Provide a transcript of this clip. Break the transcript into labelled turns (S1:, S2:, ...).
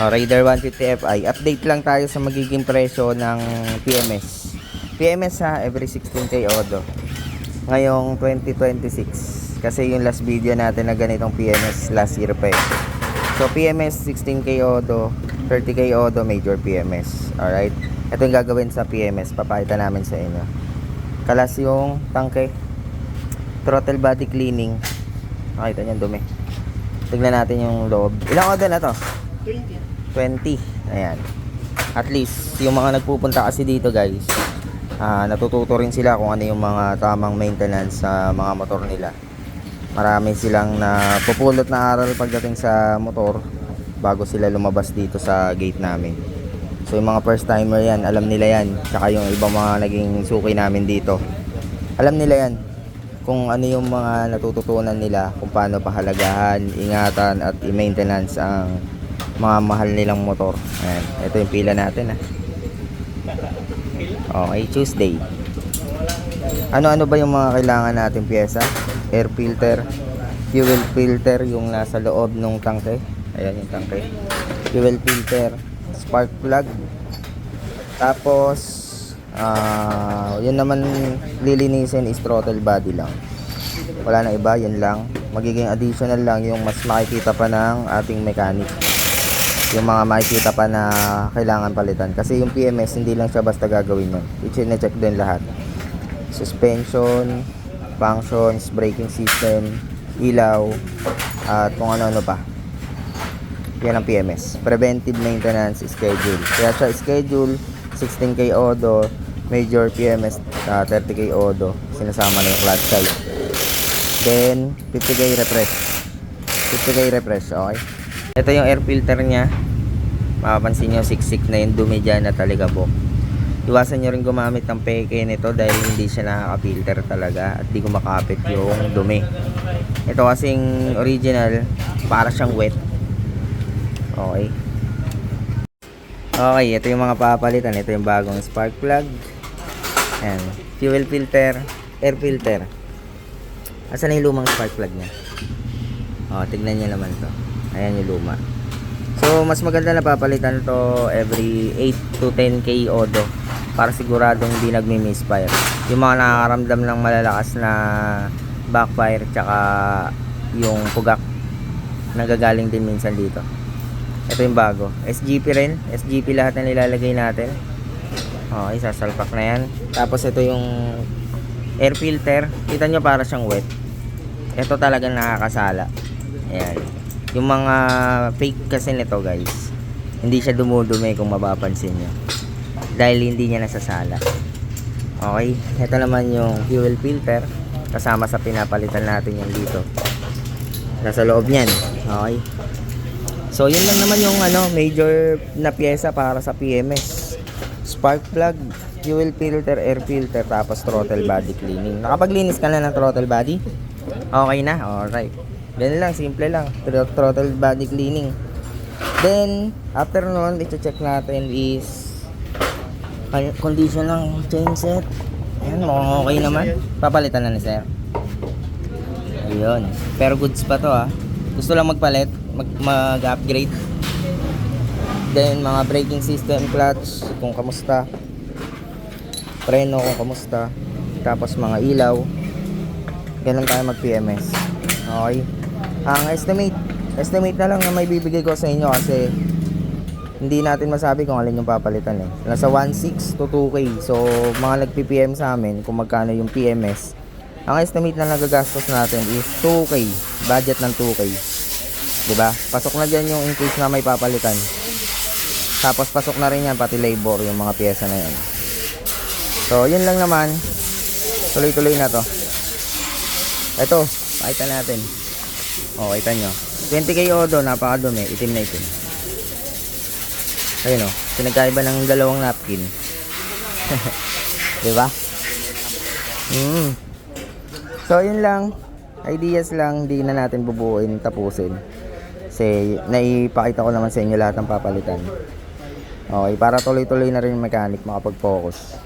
S1: Raider 150 Fi. Update lang tayo sa magiging presyo ng PMS. PMS ha, every 16K odo. Ngayong 2026. Kasi yung last video natin na ganitong PMS last year pa eh. So PMS 16K odo, 30K odo, major PMS. Alright. Ito yung gagawin sa PMS. Papakita namin sa inyo. Kalas yung tangke. Throttle body cleaning. Nakita nyo dumi. Tignan natin yung loob. Ilang odo na to? 20. Ayan. At least yung mga nagpupunta kasi dito guys, natututo rin sila kung ano yung mga tamang maintenance sa mga motor nila. Marami silang napupulot na aral pagdating sa motor bago sila lumabas dito sa gate namin. So yung mga first timer yan, alam nila yan. Tsaka yung ibang mga naging suki namin dito, alam nila yan kung ano yung mga natututunan nila, kung paano pahalagahan, ingatan at i-maintenance ang mga mahal nilang motor. Ayan, ito yung pila natin Okay, Tuesday. Ano-ano ba yung mga kailangan natin pyesa? Air filter, fuel filter yung nasa loob ng tangke. Ayan yung tangke. Fuel filter, spark plug. Tapos yun naman lilinisin is throttle body lang. Wala na iba, yun lang. Magiging additional lang yung mas makikita pa ng ating mechanic. Yung mga makikita pa na kailangan palitan. Kasi yung PMS, hindi lang siya basta gagawin yun. I-check din lahat. Suspension, functions, braking system, ilaw, at kung ano-ano pa. Yan ang PMS. Preventive maintenance schedule. Kaya siya schedule, 16K odo, major PMS, 30K odo. Sinasama na yung clutch side. Then, 50K refresh. 50K refresh, okay? Ito yung air filter niya. Mapapansin nyo, siksik na yung dumi dyan na taligabok. Iwasan nyo rin gumamit ng peke nito dahil hindi siya nakaka-filter talaga at di kumakapit yung dumi. Ito kasing original, para siyang wet. Okay. Okay, ito yung mga papalitan. Ito yung bagong spark plug. Ayan. Fuel filter, air filter. Asan na yung lumang spark plug niya? Tignan nyo naman to. Ayan yung luma. So mas maganda na papalitan to every 8 to 10K odo para siguradong hindi nagmi-misfire. Yung mga nakakaramdam ng malalakas na backfire tsaka yung pugak nagagaling din minsan dito. Ito yung bago. SGP rin. SGP lahat na nilalagay natin. Okay, sasalpak na yan. Tapos ito yung air filter. Kita nyo para siyang wet. Ito talagang nakakasala. Ayan. Yung mga fake kasi nito guys, hindi siya dumudumi kung mapapansin nyo. Dahil hindi niya nasasala. Okay. Ito naman yung fuel filter. Kasama sa pinapalitan natin yung dito. Nasa loob niyan. Okay. So yun lang naman yung major na pyesa para sa PMS. Spark plug, fuel filter, air filter, tapos throttle body cleaning. Nakapaglinis ka na ng throttle body? Okay na? Alright. Ganun lang, simple lang. Throttle body cleaning. Then, after nun, i-check natin is condition ng chain set. Ayan, mukhang okay naman. Papalitan na ni sir. Ayun. Pero goods pa to Gusto lang magpalit, mag-upgrade. Then, mga braking system, clutch, kung kamusta. Preno, kung kamusta. Tapos mga ilaw. Ganun tayo mag-PMS. Okay. Ang estimate na lang na may bibigay ko sa inyo kasi hindi natin masabi kung alin yung papalitan Nasa 1.6 to 2K. So mga nag-PPM sa amin kung magkano yung PMS. Ang estimate na nagagastos natin is 2K. Budget ng 2K. Diba? Pasok na dyan yung in case na may papalitan. Tapos pasok na rin yan pati labor yung mga pyesa na yan. So yun lang naman. Tuloy-tuloy na to. Ito, pakita natin. Kita nyo 20K odo, napakadumi, itim na itim. Ayun pinagkaiba ng dalawang napkin. Diba? So yun lang, ideas lang, hindi na natin bubuuin, tapusin kasi naipakita ko naman sa inyo lahat ng papalitan. Okay, para tuloy-tuloy na rin yung mechanic makapag-focus.